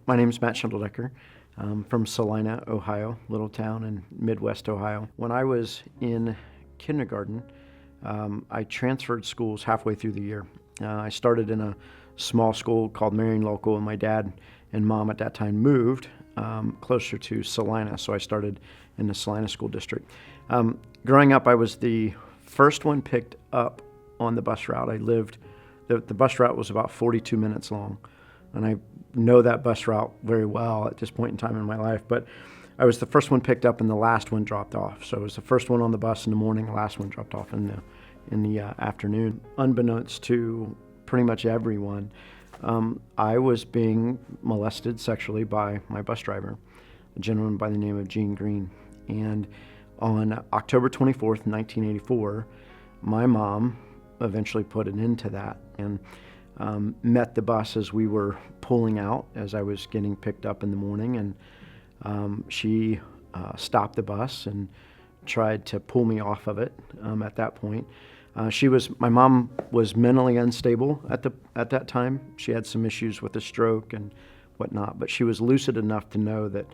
My name is Matt Shindeldecker. I'm from Salina, Ohio, little town in Midwest Ohio. When I was in kindergarten, I transferred schools halfway through the year. I started in a small school called Marion Local, and my dad and mom at that time moved closer to Salina, so I started in the Salina School District. Growing up, I was the first one picked up on the bus route. The bus route was about 42 minutes long, and I know that bus route very well at this point in time in my life, but I was the first one picked up and the last one dropped off. So I was the first one on the bus in the morning, the last one dropped off in the afternoon. Unbeknownst to pretty much everyone, I was being molested sexually by my bus driver, a gentleman by the name of Gene Green. And on October 24th, 1984, my mom eventually put an end to that and met the bus as we were pulling out, as I was getting picked up in the morning, and she stopped the bus and tried to pull me off of it. At that point, my mom was mentally unstable at that time. She had some issues with a stroke and whatnot, but she was lucid enough to know that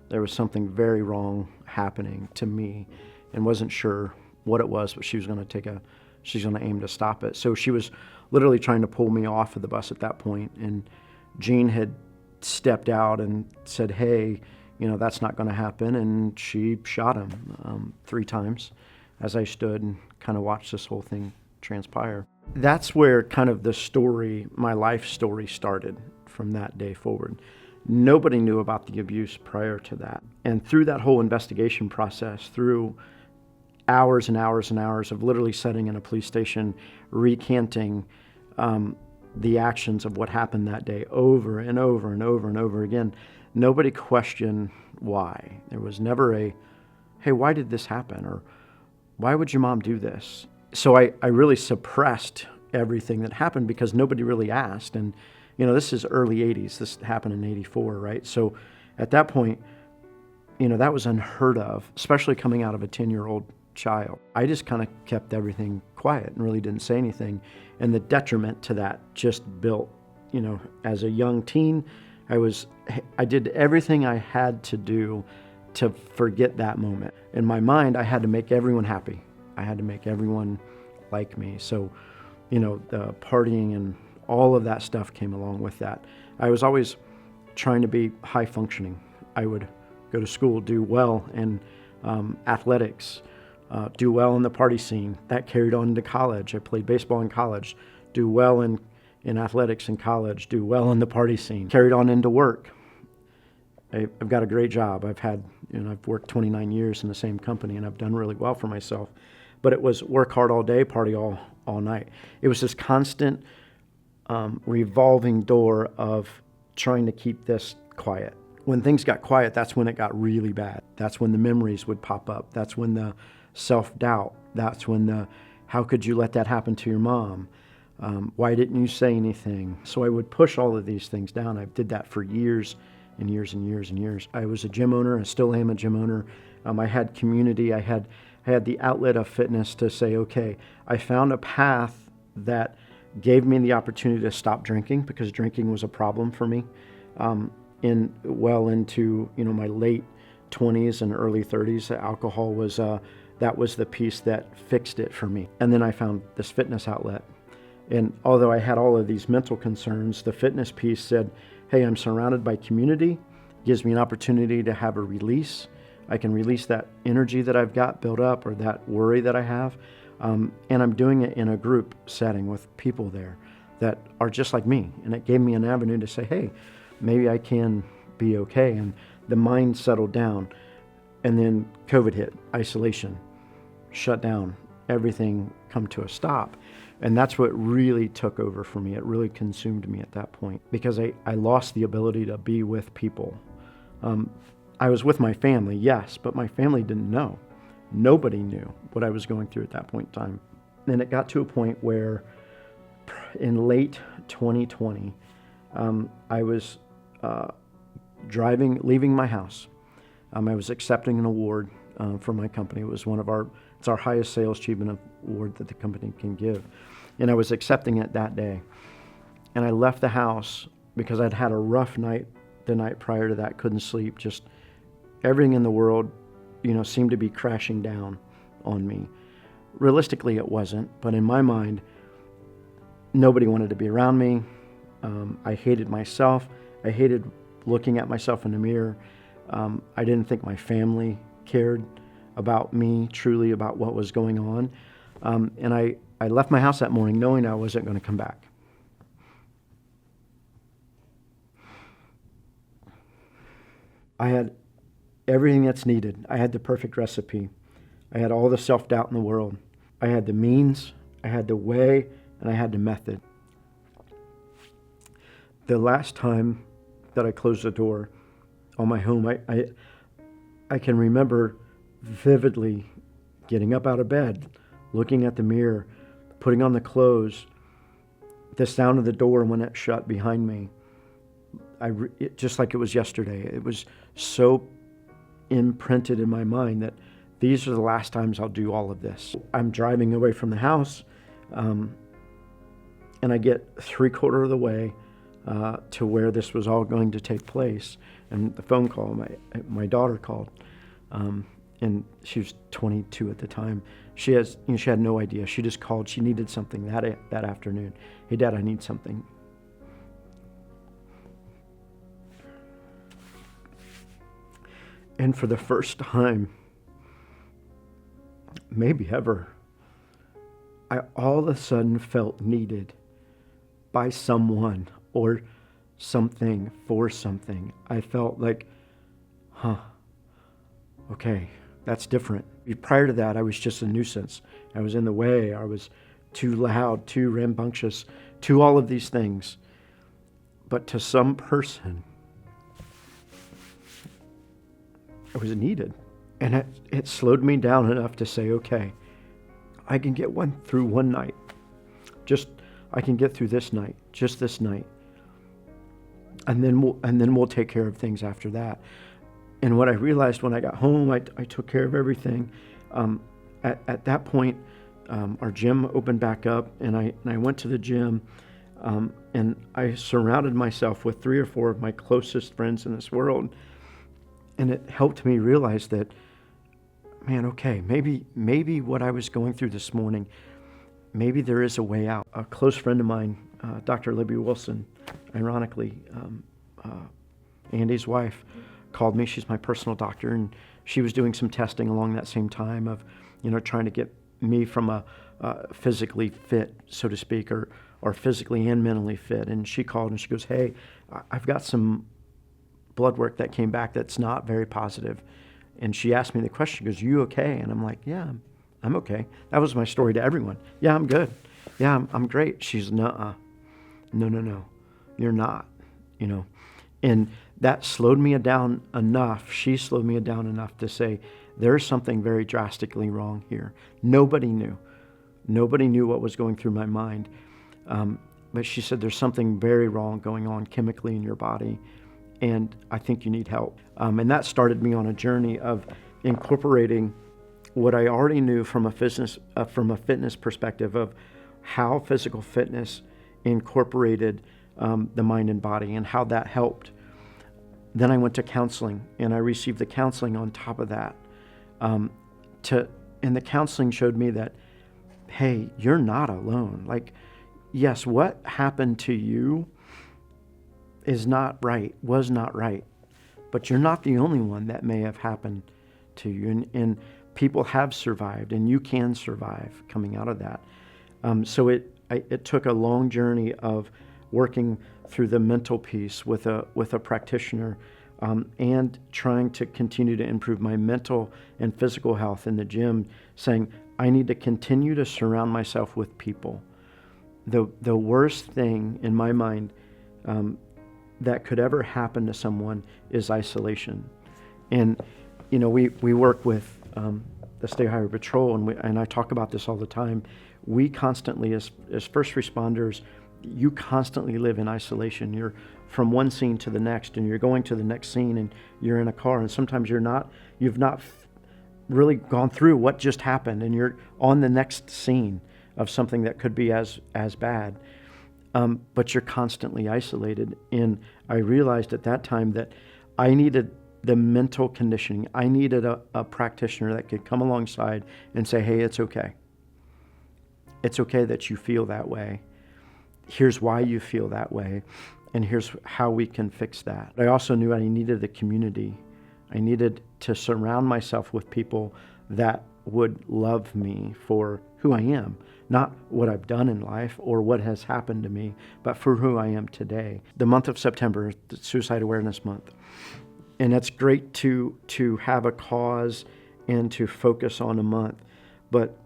there was something very wrong happening to me, and wasn't sure what it was, but she's going to aim to stop it. So she was literally trying to pull me off of the bus at that point, and Jean had stepped out and said, "Hey, that's not going to happen," and she shot him 3 times as I stood and kind of watched this whole thing transpire. That's where kind of the story, my life story, started from that day forward. Nobody knew about the abuse prior to that. And through that whole investigation process, through hours and hours and hours of literally sitting in a police station, recanting the actions of what happened that day over and over and over and over again, nobody questioned why. There was never hey, why did this happen? Or why would your mom do this? So I really suppressed everything that happened because nobody really asked. And, this is early 80s. This happened in 84, right? So at that point, that was unheard of, especially coming out of a 10-year-old child. I just kind of kept everything quiet and really didn't say anything. And the detriment to that just built, as a young teen, I did everything I had to do to forget that moment. In my mind, I had to make everyone happy. I had to make everyone like me. So, the partying and all of that stuff came along with that. I was always trying to be high functioning. I would go to school, do well in athletics, do well in the party scene. That carried on into college. I played baseball in college, do well in athletics in college, do well in the party scene. Carried on into work. I've got a great job. I've worked 29 years in the same company, and I've done really well for myself. But it was work hard all day, party all night. It was this constant revolving door of trying to keep this quiet. When things got quiet, that's when it got really bad. That's when the memories would pop up. That's when the self-doubt. That's when how could you let that happen to your mom? Why didn't you say anything? So I would push all of these things down. I did that for years and years and years and years. I was a gym owner. I still am a gym owner. I had community. I had the outlet of fitness to say, okay, I found a path that gave me the opportunity to stop drinking, because drinking was a problem for me into my late 20s and early 30s. Alcohol was that was the piece that fixed it for me. And then I found this fitness outlet. And although I had all of these mental concerns, the fitness piece said, hey, I'm surrounded by community. It gives me an opportunity to have a release. I can release that energy that I've got built up, or that worry that I have. And I'm doing it in a group setting with people there that are just like me. And it gave me an avenue to say, hey, maybe I can be okay. And the mind settled down. And then COVID hit, isolation, shut down, everything come to a stop. And that's what really took over for me. It really consumed me at that point, because I lost the ability to be with people. I was with my family, yes, but my family didn't know. Nobody knew what I was going through at that point in time. And it got to a point where in late 2020, I was leaving my house. I was accepting an award from my company. It was it's our highest sales achievement award that the company can give. And I was accepting it that day. And I left the house because I'd had a rough night the night prior to that, couldn't sleep. Just everything in the world, seemed to be crashing down on me. Realistically, it wasn't, but in my mind, nobody wanted to be around me. I hated myself. I hated looking at myself in the mirror. I didn't think my family cared about me, truly about what was going on. And I left my house that morning knowing I wasn't going to come back. I had everything that's needed. I had the perfect recipe. I had all the self-doubt in the world. I had the means, I had the way, and I had the method. The last time that I closed the door on my home, I can remember vividly getting up out of bed, looking at the mirror, putting on the clothes, the sound of the door when it shut behind me. Just like it was yesterday. It was so imprinted in my mind that these are the last times I'll do all of this. I'm driving away from the house, and I get 3/4 of the way to where this was all going to take place. And the phone call, my daughter called, and she was 22 at the time. She had no idea. She just called. She needed something that afternoon. Hey, Dad, I need something. And for the first time, maybe ever, I all of a sudden felt needed by someone or something for something. I felt like, okay, that's different. Prior to that, I was just a nuisance. I was in the way. I was too loud, too rambunctious, too all of these things. But to some person, I was needed. And it slowed me down enough to say, okay, I can get through one night. I can get through this night, just this night. And then we'll take care of things after that. And what I realized when I got home, I took care of everything. At that point, our gym opened back up, and I went to the gym, and I surrounded myself with 3 or 4 of my closest friends in this world. And it helped me realize that, man, okay, maybe what I was going through this morning, maybe there is a way out. A close friend of mine, Dr. Libby Wilson, ironically, Andy's wife, called me. She's my personal doctor, and she was doing some testing along that same time of, trying to get me from a physically fit, so to speak, or physically and mentally fit. And she called and she goes, hey, I've got some blood work that came back that's not very positive. And she asked me the question, she goes, you okay? And I'm like, yeah, I'm okay. That was my story to everyone. Yeah, I'm good. Yeah, I'm great. She's, no, you're not, And that slowed me down enough. She slowed me down enough to say, there's something very drastically wrong here. Nobody knew. Nobody knew what was going through my mind. But she said, there's something very wrong going on chemically in your body, and I think you need help. And that started me on a journey of incorporating what I already knew from a fitness perspective of how physical fitness incorporated the mind and body and how that helped. Then I went to counseling, and I received the counseling on top of that. And the counseling showed me that, hey, you're not alone. Like, yes, what happened to you was not right, but you're not the only one that may have happened to you. And people have survived, and you can survive coming out of that. So it took a long journey of working through the mental piece with a practitioner, and trying to continue to improve my mental and physical health in the gym, saying, I need to continue to surround myself with people. The worst thing in my mind that could ever happen to someone is isolation. And, we work with the State Highway Patrol, and I talk about this all the time. We constantly, as first responders, you constantly live in isolation. You're from one scene to the next, and you're going to the next scene, and you're in a car, and sometimes you've not really gone through what just happened, and you're on the next scene of something that could be as bad. but you're constantly isolated. And I realized at that time that I needed the mental conditioning. I needed a practitioner that could come alongside and say, hey, it's okay. It's okay that you feel that way. Here's why you feel that way, and here's how we can fix that. I also knew I needed a community. I needed to surround myself with people that would love me for who I am, not what I've done in life or what has happened to me, but for who I am today. The month of September, the Suicide Awareness Month. And it's great to have a cause and to focus on a month. But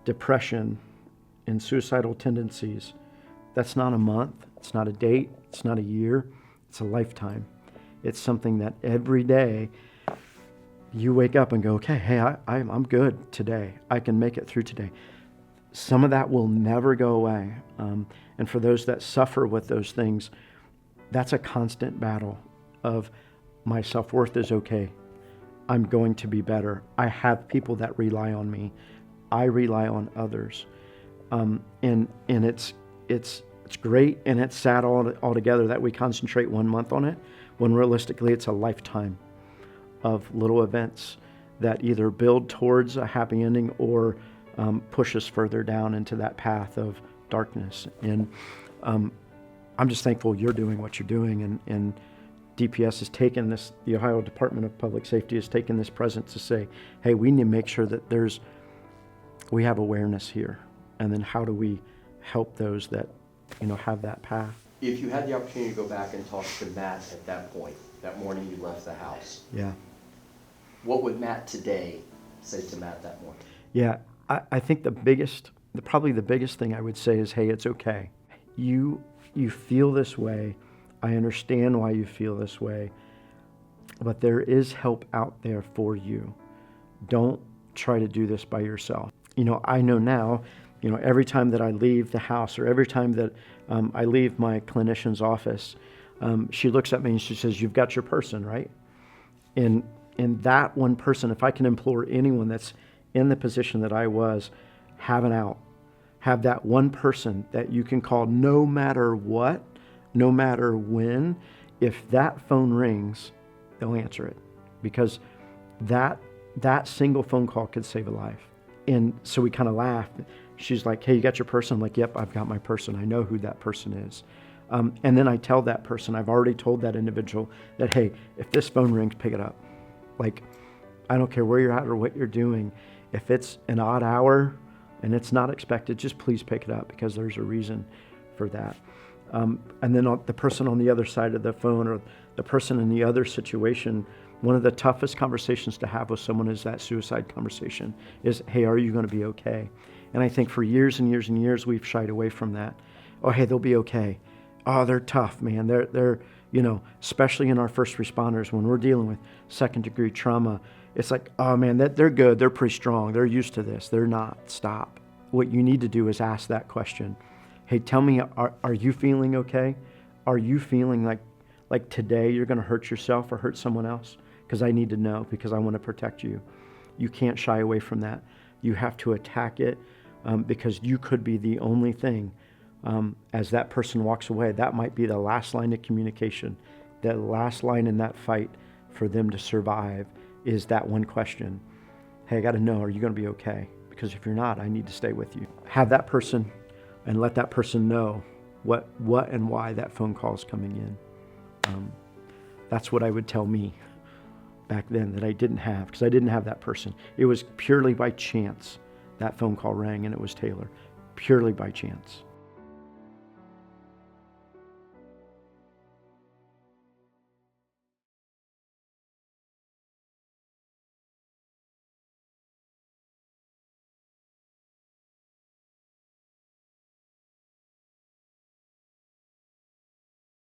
depression and suicidal tendencies, that's not a month, it's not a date, it's not a year, it's a lifetime. It's something that every day you wake up and go, okay, hey, I'm good today. I can make it through today. Some of that will never go away. And for those that suffer with those things, that's a constant battle of my self-worth is okay. I'm going to be better. I have people that rely on me. I rely on others. And it's great and it's sad all together that we concentrate 1 month on it, when realistically it's a lifetime of little events that either build towards a happy ending or push us further down into that path of darkness. And I'm just thankful you're doing what you're doing, and DPS has taken this, the Ohio Department of Public Safety has taken this presence to say, hey, we need to make sure that we have awareness here. And then how do we help those that, have that path? If you had the opportunity to go back and talk to Matt at that point, that morning you left the house, yeah, what would Matt today say to Matt that morning? Yeah, I think probably the biggest thing I would say is, hey, it's okay. You feel this way. I understand why you feel this way, but there is help out there for you. Don't try to do this by yourself. I know now, every time that I leave the house or every time that I leave my clinician's office, she looks at me and she says, you've got your person, right? And that one person, if I can implore anyone that's in the position that I was, have an out. Have that one person that you can call no matter what, no matter when. If that phone rings, they'll answer it, because that single phone call could save a life. And so we kind of laughed. She's like, hey, you got your person? I'm like, yep, I've got my person. I know who that person is. And then I tell that person, I've already told that individual that, hey, if this phone rings, pick it up. Like, I don't care where you're at or what you're doing. If it's an odd hour and it's not expected, just please pick it up, because there's a reason for that. And then the person on the other side of the phone, or the person in the other situation, one of the toughest conversations to have with someone is that suicide conversation is, hey, are you going to be okay? And I think for years and years and years, we've shied away from that. Oh, hey, they'll be okay. Oh, they're tough, man. They're especially in our first responders, when we're dealing with second degree trauma, it's like, oh man, they're good. They're pretty strong. They're used to this. They're not. Stop. What you need to do is ask that question. Hey, tell me, are you feeling okay? Are you feeling like today you're going to hurt yourself or hurt someone else? Because I need to know, because I want to protect you. You can't shy away from that. You have to attack it, because you could be the only thing. As that person walks away, that might be the last line of communication. That last line in that fight for them to survive is that one question. Hey, I got to know, are you going to be okay? Because if you're not, I need to stay with you. Have that person and let that person know what and why that phone call is coming in. That's what I would tell me back then that I didn't have, because I didn't have that person. It was purely by chance that phone call rang and it was Taylor. Purely by chance.